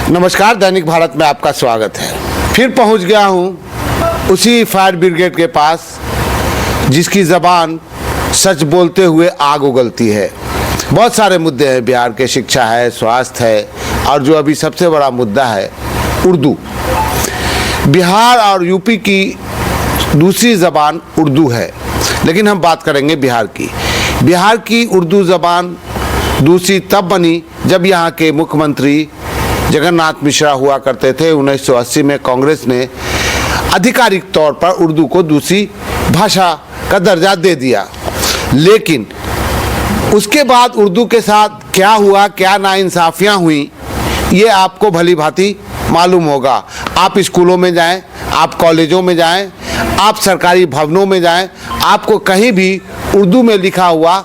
नमस्कार, दैनिक भारत में आपका स्वागत है। फिर पहुंच गया हूं उसी फायर ब्रिगेड के पास जिसकी ज़बान सच बोलते हुए आग उगलती है। बहुत सारे मुद्दे हैं, बिहार के शिक्षा है, स्वास्थ्य है और जो अभी सबसे बड़ा मुद्दा है उर्दू। बिहार और यूपी की दूसरी ज़बान उर्दू है, लेकिन हम बात करेंगे बिहार की। बिहार की उर्दू ज़बान दूसरी तब बनी जब यहाँ के मुख्यमंत्री जगन्नाथ मिश्रा हुआ करते थे। 1980 में कांग्रेस ने आधिकारिक तौर पर उर्दू को दूसरी भाषा का दर्जा दे दिया, लेकिन उसके बाद उर्दू के साथ क्या हुआ, क्या नाइंसाफियाँ हुई, ये आपको भली भांति मालूम होगा। आप स्कूलों में जाएं, आप कॉलेजों में जाएं, आप सरकारी भवनों में जाएं, आपको कहीं भी उर्दू में लिखा हुआ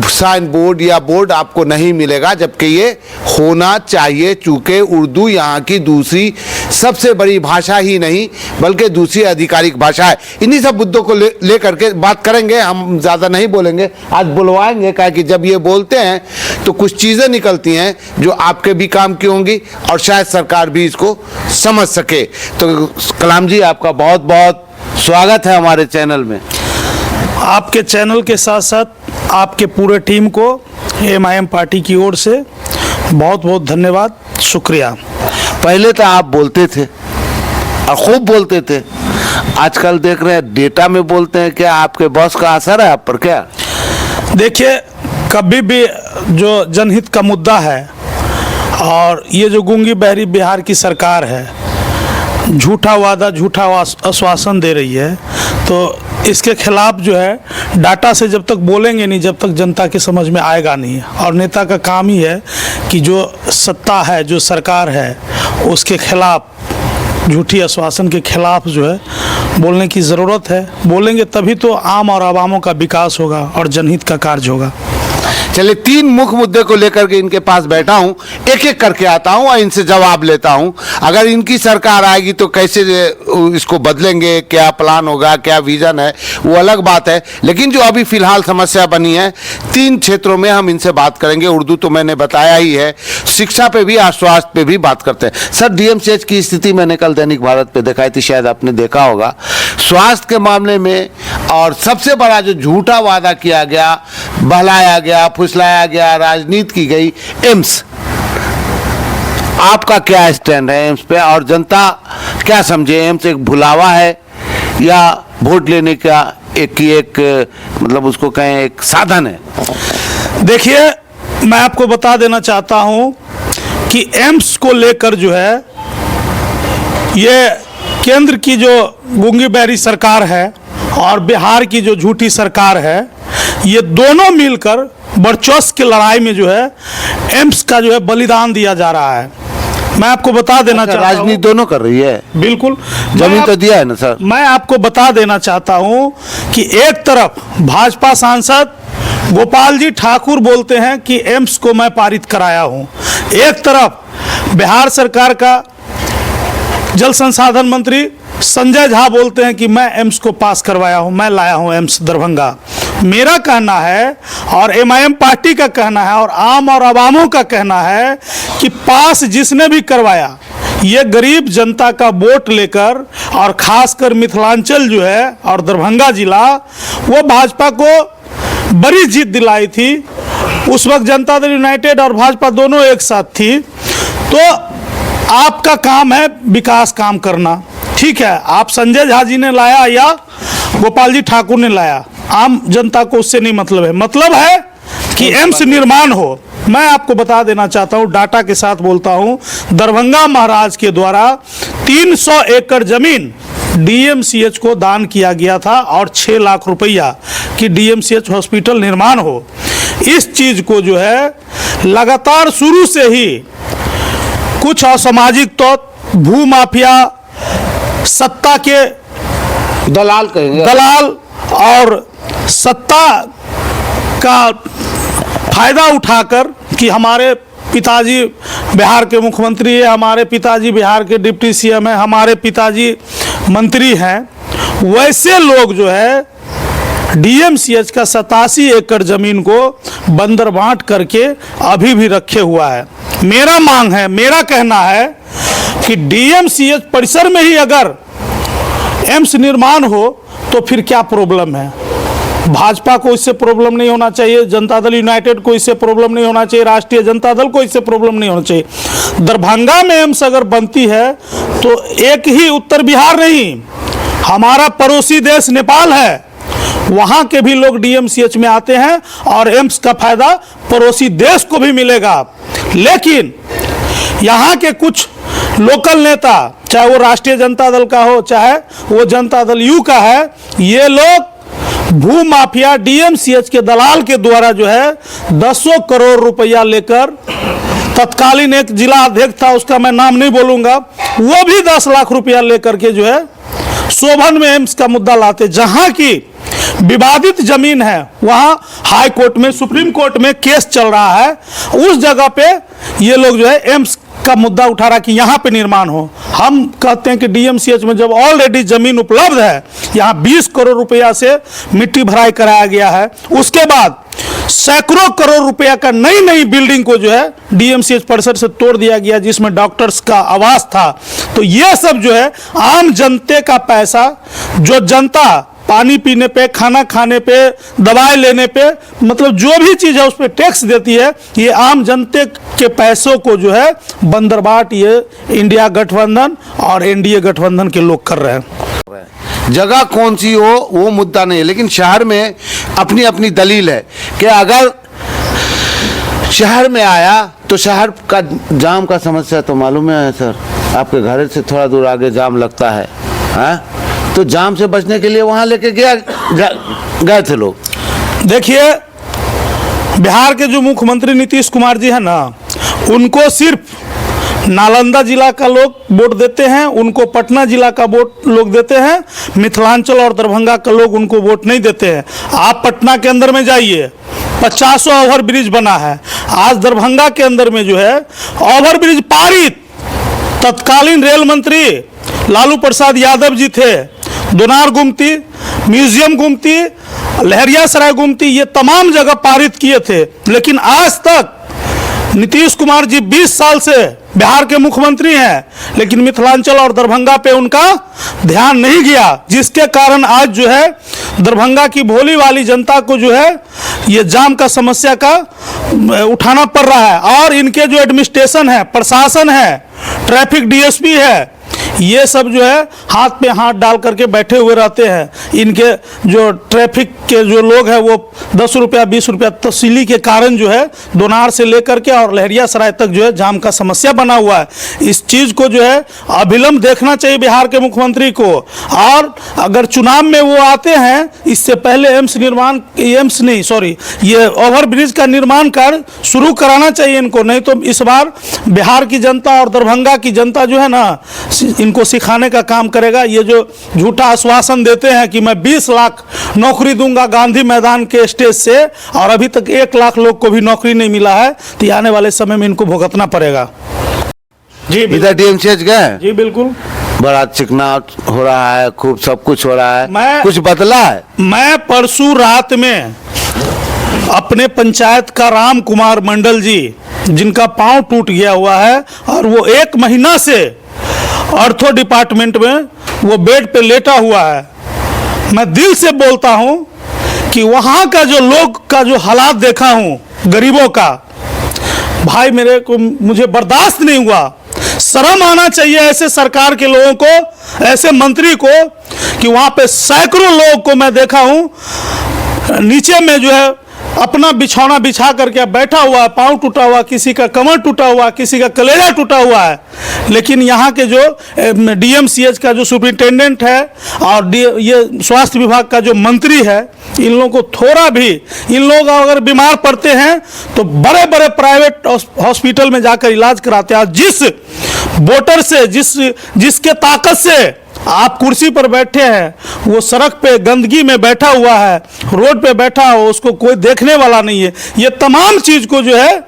साइन बोर्ड या बोर्ड आपको नहीं मिलेगा, जबकि ये होना चाहिए, चूँकि उर्दू यहाँ की दूसरी सबसे बड़ी भाषा ही नहीं बल्कि दूसरी आधिकारिक भाषा है। इन्हीं सब मुद्दों को ले करके बात करेंगे। हम ज़्यादा नहीं बोलेंगे, आज बुलवाएंगे, क्या कि जब ये बोलते हैं तो कुछ चीज़ें निकलती हैं जो आपके भी काम की होंगी और शायद सरकार भी इसको समझ सके। तो कलाम जी, आपका बहुत बहुत स्वागत है हमारे चैनल में। आपके चैनल के साथ साथ आपके पूरे टीम को MIM पार्टी की ओर से बहुत बहुत धन्यवाद, शुक्रिया। पहले तो आप बोलते थे और खूब बोलते थे, आजकल देख रहे हैं डेटा में बोलते हैं। क्या आपके बॉस का असर है आप पर? क्या देखिए, कभी भी जो जनहित का मुद्दा है और ये जो गूंगी बहरी बिहार की सरकार है, झूठा वादा झूठा आश्वासन दे रही है, तो इसके खिलाफ जो है डाटा से जब तक बोलेंगे नहीं, जब तक जनता की समझ में आएगा नहीं। और नेता का काम ही है कि जो सत्ता है, जो सरकार है, उसके खिलाफ, झूठी आश्वासन के खिलाफ जो है बोलने की ज़रूरत है। बोलेंगे तभी तो आम और आवामों का विकास होगा और जनहित का कार्य होगा। चलिए, 3 मुख्य मुद्दे को लेकर के इनके पास बैठा हूं, एक एक करके आता हूं और इनसे जवाब लेता हूं। अगर इनकी सरकार आएगी तो कैसे इसको बदलेंगे, क्या प्लान होगा, क्या विजन है, वो अलग बात है। लेकिन जो अभी फिलहाल समस्या बनी है, 3 क्षेत्रों में हम इनसे बात करेंगे। उर्दू तो मैंने बताया ही है, शिक्षा पे भी और स्वास्थ्य पे भी बात करते हैं। सर, DMCH की स्थिति मैंने कल दैनिक भारत पे दिखाई थी, शायद आपने देखा होगा। स्वास्थ्य के मामले में और सबसे बड़ा जो झूठा वादा किया गया, बहलाया गया, फुसलाया गया, राजनीति की गई, एम्स। आपका क्या स्टैंड है एम्स पे और जनता क्या समझे? एम्स एक भुलावा है या वोट लेने का एक मतलब उसको कहें एक साधन है? देखिए, मैं आपको बता देना चाहता हूं कि एम्स को लेकर जो है, ये केंद्र की जो गूंगी बहरी सरकार है और बिहार की जो झूठी सरकार है, ये दोनों मिलकर वर्चस्व की लड़ाई में जो है एम्स का जो है बलिदान दिया जा रहा है। मैं आपको बता देना चाहता हूं, राजनीति दोनों कर रही है। बिल्कुल, जमीन तो दिया है ना सर। मैं आपको बता देना चाहता हूं कि एक तरफ भाजपा सांसद गोपाल जी ठाकुर बोलते हैं कि एम्स को मैं पारित कराया हूं, एक तरफ बिहार सरकार का जल संसाधन मंत्री संजय झा बोलते हैं कि मैं एम्स को पास करवाया हूं, मैं लाया हूं एम्स दरभंगा। मेरा कहना है और MIM पार्टी का कहना है और आम और आवामों का कहना है कि पास जिसने भी करवाया, ये गरीब जनता का वोट लेकर, और खासकर मिथिलांचल जो है और दरभंगा जिला, वो भाजपा को बड़ी जीत दिलाई थी। उस वक्त जनता दल यूनाइटेड और भाजपा दोनों एक साथ थी। तो आपका काम है विकास काम करना, ठीक है। आप संजय झा जी ने लाया या गोपाल जी ठाकुर ने लाया, आम जनता को उससे नहीं मतलब है। मतलब है कि एम्स निर्माण हो। मैं आपको बता देना चाहता हूं, डाटा के साथ बोलता हूं, दरभंगा महाराज के द्वारा 300 एकड़ जमीन DMCH को दान किया गया था और 6 लाख रुपया की DMCH हॉस्पिटल निर्माण हो। इस चीज को जो है लगातार शुरू से ही कुछ असामाजिक तत्व, भू माफिया, सत्ता के दलाल कहेंगे, दलाल और सत्ता का फायदा उठाकर कि हमारे पिताजी बिहार के मुख्यमंत्री है, हमारे पिताजी बिहार के डिप्टी CM है, हमारे पिताजी मंत्री हैं, वैसे लोग जो है डीएमसीएच का 87 एकड़ जमीन को बंदरबांट करके अभी भी रखे हुआ है। मेरा मांग है, मेरा कहना है कि डीएमसीएच परिसर में ही अगर एम्स निर्माण हो तो फिर क्या प्रॉब्लम है। भाजपा को इससे प्रॉब्लम नहीं होना चाहिए, जनता दल यूनाइटेड को इससे प्रॉब्लम नहीं होना चाहिए, राष्ट्रीय जनता दल को इससे प्रॉब्लम नहीं होना चाहिए। दरभंगा में एम्स अगर बनती है तो एक ही उत्तर बिहार नहीं, हमारा पड़ोसी देश नेपाल है, वहां के भी लोग डीएमसीएच में आते हैं और एम्स का फायदा पड़ोसी देश को भी मिलेगा। लेकिन यहाँ के कुछ लोकल नेता, चाहे वो राष्ट्रीय जनता दल का हो चाहे वो जनता दल यू का है, ये लोग भू माफिया डीएमसीएच के दलाल के द्वारा जो है 10 करोड़ रुपया लेकर, तत्कालीन एक जिला अध्यक्ष था उसका मैं नाम नहीं बोलूंगा, वो भी 10 लाख रुपया लेकर के जो है शोभन में एम्स का मुद्दा लाते। जहां की विवादित जमीन है वहां हाई कोर्ट में, सुप्रीम कोर्ट में केस चल रहा है, उस जगह पे ये लोग जो है एम्स का मुद्दा उठा रहा कि यहाँ पे निर्माण हो। हम कहते हैं कि डीएमसीएच में जब ऑलरेडी जमीन उपलब्ध है, यहाँ 20 करोड़ रुपया से मिट्टी भराई कराया गया है, उसके बाद सैकड़ों करोड़ रुपया का नई नई बिल्डिंग को जो है डीएमसीएच परिसर से तोड़ दिया गया, जिसमें डॉक्टर्स का आवास था। तो ये सब जो है आम जनते का पैसा, जो जनता पानी पीने पे, खाना खाने पे, दवाई लेने पे, मतलब जो भी चीज़ है उस पर टैक्स देती है, ये आम जनते के पैसों को जो है बंदरबाट ये इंडिया गठबंधन और एनडीए गठबंधन के लोग कर रहे हैं। जगह कौन सी हो वो मुद्दा नहीं है, लेकिन शहर में अपनी अपनी दलील है कि अगर शहर में आया तो शहर का जाम का समस्या तो मालूम है सर, आपके घर से थोड़ा दूर आगे जाम लगता है, हाँ? तो जाम से बचने के लिए वहाँ लेके गए थे लोग। देखिए, बिहार के जो मुख्यमंत्री नीतीश कुमार जी है ना, उनको सिर्फ नालंदा जिला का लोग वोट देते हैं, उनको पटना जिला का वोट लोग देते हैं, मिथिलांचल और दरभंगा का लोग उनको वोट नहीं देते हैं। आप पटना के अंदर में जाइए, 50 ओवर ब्रिज बना है। आज दरभंगा के अंदर में जो है ओवर ब्रिज पारित, तत्कालीन रेल मंत्री लालू प्रसाद यादव जी थे, दोनार गुमती, म्यूजियम गुमती, लहरियासराय गुमती, ये तमाम जगह पारित किए थे। लेकिन आज तक नीतीश कुमार जी 20 साल से बिहार के मुख्यमंत्री हैं, लेकिन मिथिलांचल और दरभंगा पे उनका ध्यान नहीं गया, जिसके कारण आज जो है दरभंगा की भोली वाली जनता को जो है ये जाम का समस्या का उठाना पड़ रहा है। और इनके जो एडमिनिस्ट्रेशन है, प्रशासन है, ट्रैफिक डीएसपी है, ये सब जो है हाथ पे हाथ डाल करके बैठे हुए रहते हैं। इनके जो ट्रैफिक के जो लोग हैं वो 10 रुपया 20 रुपया तहसीली के कारण जो है दोनार से लेकर के और लहरियासराय तक जो है जाम का समस्या बना हुआ है। इस चीज़ को जो है अविलंब देखना चाहिए बिहार के मुख्यमंत्री को। और अगर चुनाव में वो आते हैं, इससे पहले ये ओवरब्रिज का निर्माण कार्य शुरू कराना चाहिए इनको, नहीं तो इस बार बिहार की जनता और दरभंगा की जनता जो है ना, इनको सिखाने का काम करेगा। ये जो झूठा आश्वासन देते हैं कि मैं 20 लाख नौकरी दूंगा गांधी मैदान के स्टेज से, और अभी तक 1 लाख लोग को भी नौकरी नहीं मिला है, तो आने वाले समय में इनको भुगतना पड़ेगा। जी इधर डीएमसीएच गए? जी बिल्कुल, बड़ा चिकना हो रहा है, खूब सब कुछ हो रहा है, कुछ बदला है? मैं परसों रात में अपने पंचायत का राम कुमार मंडल जी, जिनका पांव टूट गया हुआ है और वो 1 महीना से ऑर्थो डिपार्टमेंट में वो बेड पे लेटा हुआ है, मैं दिल से बोलता हूं कि वहां का जो लोग का जो हालात देखा हूं गरीबों का, भाई मुझे बर्दाश्त नहीं हुआ। शर्म आना चाहिए ऐसे सरकार के लोगों को, ऐसे मंत्री को, कि वहां पे सैकड़ों लोगों को मैं देखा हूं नीचे में जो है अपना बिछौना बिछा करके बैठा हुआ है, पाँव टूटा हुआ, किसी का कमर टूटा हुआ, किसी का कलेजा टूटा हुआ है। लेकिन यहाँ के जो डीएमसीएच का जो सुपरिटेंडेंट है और ये स्वास्थ्य विभाग का जो मंत्री है, इन लोगों को थोड़ा भी, इन लोग अगर बीमार पड़ते हैं तो बड़े बड़े प्राइवेट हॉस्पिटल में जाकर इलाज कराते हैं। जिस वोटर से, जिसके ताकत से आप कुर्सी पर बैठे हैं, वो सड़क पे गंदगी में बैठा हुआ है, रोड पे बैठा हो, उसको कोई देखने वाला नहीं है। ये तमाम चीज को जो है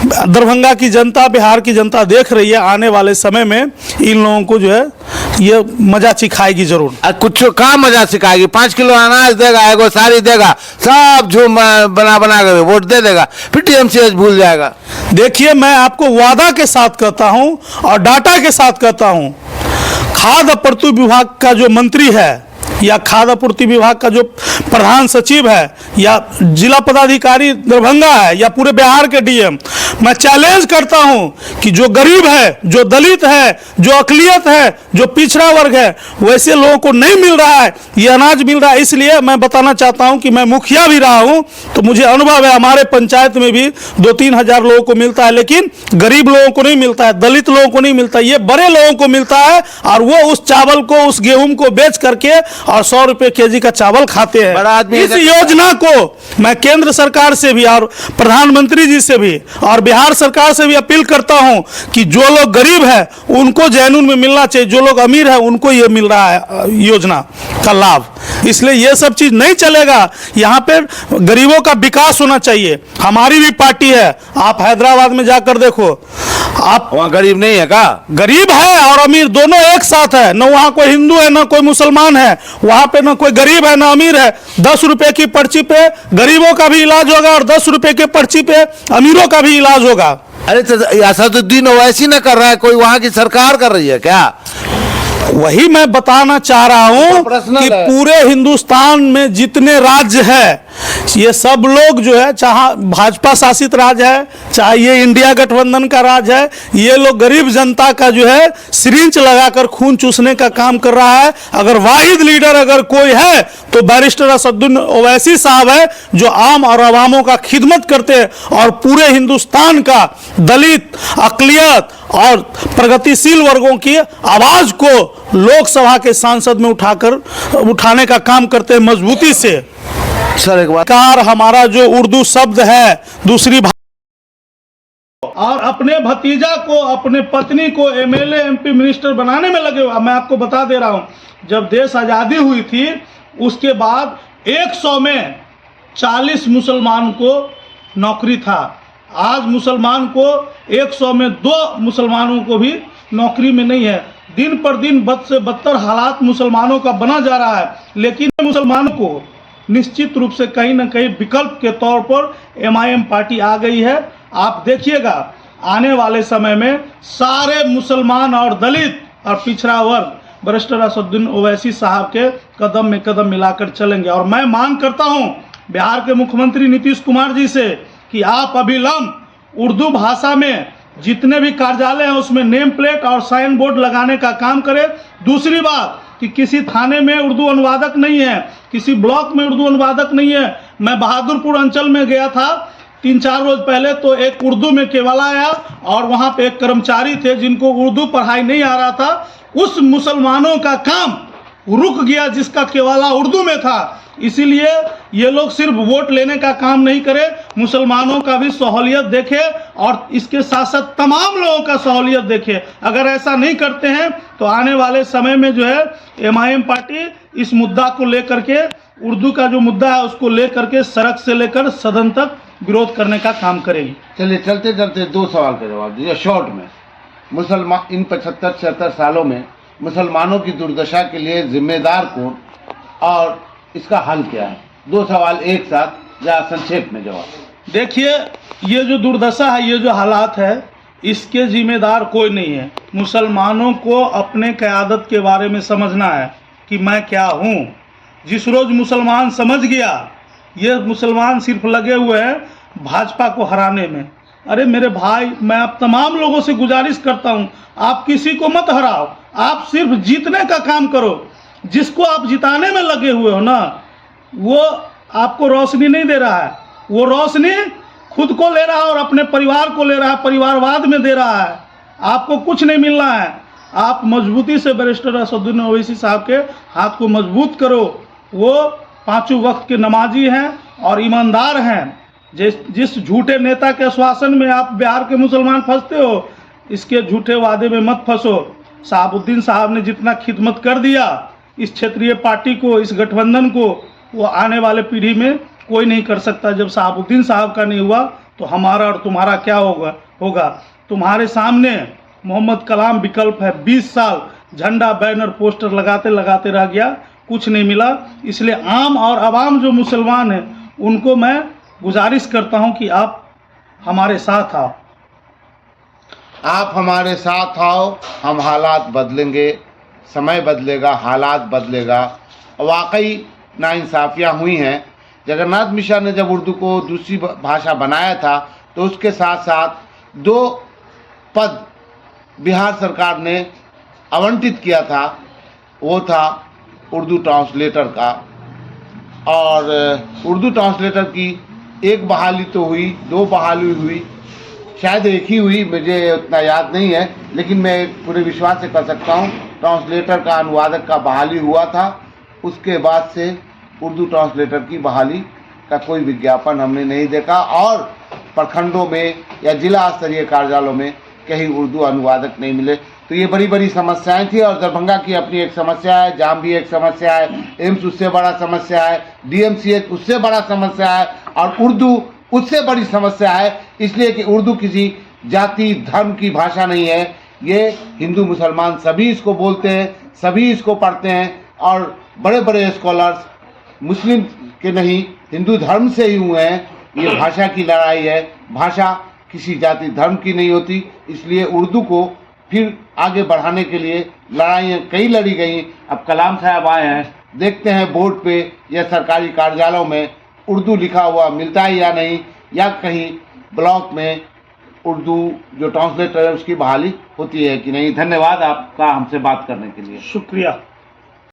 दरभंगा की जनता, बिहार की जनता देख रही है। आने वाले समय में इन लोगों को जो है ये मजा चिखाएगी जरूर। कुछ कहाँ मजा सिखाएगी? 5 किलो अनाज देगा, एगो साड़ी देगा, सब झूम बना बना कर वोट दे देगा, फिर टीएमसीएच भूल जाएगा। देखिए, मैं आपको वादा के साथ कहता हूं और डाटा के साथ कहता हूं, खाद्य आपूर्ति विभाग का जो मंत्री है या खाद्य आपूर्ति विभाग का जो प्रधान सचिव है या जिला पदाधिकारी दरभंगा है या पूरे बिहार के डीएम, मैं चैलेंज करता हूं कि जो गरीब है, जो दलित है, जो अकलियत है, जो पिछड़ा वर्ग है, वैसे लोगों को नहीं मिल रहा है ये अनाज मिल रहा है। इसलिए मैं बताना चाहता हूं कि मैं मुखिया भी रहा हूं तो मुझे अनुभव है, हमारे पंचायत में भी 2-3 हजार लोगों को मिलता है, लेकिन गरीब लोगों को नहीं मिलता है, दलित लोगों को नहीं मिलता, ये बड़े लोगों को मिलता है और वो उस चावल को, उस गेहूं को बेच करके और 100 रुपए केजी का चावल खाते हैं। बड़ा आदमी इस योजना को मैं केंद्र सरकार से भी और प्रधानमंत्री जी से भी और बिहार सरकार से भी अपील करता हूं कि जो लोग गरीब है उनको जैनून में मिलना चाहिए, जो लोग अमीर है उनको ये मिल रहा है योजना का लाभ। इसलिए ये सब चीज नहीं चलेगा, यहाँ पे गरीबों का विकास होना चाहिए। हमारी भी पार्टी है, आप हैदराबाद में जाकर देखो, आप वहाँ गरीब नहीं है का? गरीब है और अमीर दोनों एक साथ है, न वहाँ कोई हिंदू है न कोई मुसलमान है, वहाँ पे न कोई गरीब है न अमीर है। 10 रुपए की पर्ची पे गरीबों का भी इलाज होगा और 10 रुपए के पर्ची पे अमीरों का भी इलाज होगा। अरे तो असदुद्दीन ओवैसी न कर रहा है, कोई वहाँ की सरकार कर रही है क्या? वही मैं बताना चाह रहा हूं कि पूरे हिंदुस्तान में जितने राज्य है ये सब लोग जो है, चाहे भाजपा शासित राज्य है चाहे ये इंडिया गठबंधन का राज्य है, ये लोग गरीब जनता का जो है सिरिंज लगाकर खून चूसने का काम कर रहा है। अगर वाहिद लीडर अगर कोई है तो बैरिस्टर असदुद्दीन ओवैसी साहब है, जो आम और अवामों का खिदमत करते हैं और पूरे हिंदुस्तान का दलित, अकलियत और प्रगतिशील वर्गों की आवाज को लोकसभा के सांसद में उठाने का काम करते हैं मजबूती से। सर एक बात, हमारा जो उर्दू शब्द है दूसरी और अपने भतीजा को, अपने पत्नी को एमएलए एमपी मिनिस्टर बनाने में लगे हुए। मैं आपको बता दे रहा हूं, जब देश आजादी हुई थी उसके बाद 100 में 40 मुसलमान को नौकरी था। आज मुसलमान को 100 में 2 मुसलमानों को भी नौकरी में नहीं है। दिन पर दिन बद से बदतर हालात मुसलमानों का बना जा रहा है, लेकिन मुसलमानों को निश्चित रूप से कहीं ना कहीं विकल्प के तौर पर एमआईएम पार्टी आ गई है। आप देखिएगा आने वाले समय में सारे मुसलमान और दलित और पिछड़ा वर्ग बैरिस्टर असदुद्दीन ओवैसी साहब के कदम में कदम मिलाकर चलेंगे। और मैं मांग करता हूं बिहार के मुख्यमंत्री नीतीश कुमार जी से कि आप अभिलंब उर्दू भाषा में जितने भी कार्यालय हैं उसमें नेम प्लेट और साइन बोर्ड लगाने का काम करें। दूसरी बात कि किसी थाने में उर्दू अनुवादक नहीं है, किसी ब्लॉक में उर्दू अनुवादक नहीं है। मैं बहादुरपुर अंचल में गया था 3-4 रोज पहले, तो एक उर्दू में केवल आया और वहाँ पे एक कर्मचारी थे जिनको उर्दू पढ़ाई नहीं आ रहा था। उस मुसलमानों का काम रुक गया जिसका केवाला उर्दू में था। इसीलिए ये लोग सिर्फ वोट लेने का काम नहीं करें, मुसलमानों का भी सहूलियत देखें और इसके साथ साथ तमाम लोगों का सहूलियत देखें। अगर ऐसा नहीं करते हैं तो आने वाले समय में जो है एमआईएम पार्टी इस मुद्दा को लेकर के, उर्दू का जो मुद्दा है उसको लेकर के सड़क से लेकर सदन तक विरोध करने का काम करेगी। चलिए चलते चलते 2 सवाल का जवाब दीजिए शॉर्ट में। मुसलमान इन 75-76 सालों में मुसलमानों की दुर्दशा के लिए जिम्मेदार कौन और इसका हल क्या है? 2 सवाल एक साथ या संक्षेप में जवाब। देखिए, ये जो दुर्दशा है, ये जो हालात है, इसके जिम्मेदार कोई नहीं है। मुसलमानों को अपने क़यादत के बारे में समझना है कि मैं क्या हूँ। जिस रोज़ मुसलमान समझ गया, ये मुसलमान सिर्फ लगे हुए हैं भाजपा को हराने में। अरे मेरे भाई, मैं आप तमाम लोगों से गुजारिश करता हूँ, आप किसी को मत हराओ, आप सिर्फ जीतने का काम करो। जिसको आप जिताने में लगे हुए हो ना, वो आपको रोशनी नहीं दे रहा है, वो रोशनी खुद को ले रहा है और अपने परिवार को ले रहा है, परिवारवाद में दे रहा है। आपको कुछ नहीं मिल रहा है। आप मजबूती से बैरिस्टर असदुद्दीन ओवैसी साहब के हाथ को मजबूत करो। वो 5 वक्त के नमाजी हैं और ईमानदार हैं। जिस झूठे नेता के आश्वासन में आप बिहार के मुसलमान फंसते हो, इसके झूठे वादे में मत फंसो। शहाबुद्दीन साहब ने जितना खिदमत कर दिया इस क्षेत्रीय पार्टी को, इस गठबंधन को, वो आने वाले पीढ़ी में कोई नहीं कर सकता। जब शहाबुद्दीन साहब का नहीं हुआ तो हमारा और तुम्हारा क्या होगा? तुम्हारे सामने मोहम्मद कलाम विकल्प है। 20 साल झंडा बैनर पोस्टर लगाते लगाते रह गया, कुछ नहीं मिला। इसलिए आम और आवाम जो मुसलमान हैं उनको मैं गुजारिश करता हूं कि आप हमारे साथ आओ। आप हमारे साथ आओ, हम हालात बदलेंगे, समय बदलेगा, हालात बदलेगा। वाकई नाइंसाफ़ियाँ हुई हैं। जगन्नाथ मिश्रा ने जब उर्दू को दूसरी भाषा बनाया था तो उसके साथ साथ 2 पद बिहार सरकार ने आवंटित किया था, वो था उर्दू ट्रांसलेटर का। और उर्दू ट्रांसलेटर की 1 बहाली तो हुई, 2 बहाली हुई, शायद 1 ही हुई, मुझे उतना याद नहीं है, लेकिन मैं पूरे विश्वास से कह सकता हूँ ट्रांसलेटर का, अनुवादक का बहाली हुआ था। उसके बाद से उर्दू ट्रांसलेटर की बहाली का कोई विज्ञापन हमने नहीं देखा और प्रखंडों में या जिला स्तरीय कार्यालयों में कहीं उर्दू अनुवादक नहीं मिले। तो ये बड़ी बड़ी समस्याएं थी। और दरभंगा की अपनी एक समस्या है, जाम भी एक समस्या है, एम्स उससे बड़ा समस्या है, DMCH उससे बड़ा समस्या है और उर्दू उससे बड़ी समस्या है। इसलिए कि उर्दू किसी जाति धर्म की भाषा नहीं है, ये हिंदू मुसलमान सभी इसको बोलते हैं, सभी इसको पढ़ते हैं। और बड़े बड़े स्कॉलर्स मुस्लिम के नहीं, हिंदू धर्म से ही हुए हैं। ये भाषा की लड़ाई है, भाषा किसी जाति धर्म की नहीं होती। इसलिए उर्दू को फिर आगे बढ़ाने के लिए लड़ाइयाँ कई लड़ी गई। अब कलाम साहब आए हैं, देखते हैं बोर्ड पे या सरकारी कार्यालयों में उर्दू लिखा हुआ मिलता है या नहीं, या कहीं ब्लॉक में उर्दू जो ट्रांसलेटर है उसकी बहाली होती है कि नहीं। धन्यवाद आपका हमसे बात करने के लिए। शुक्रिया।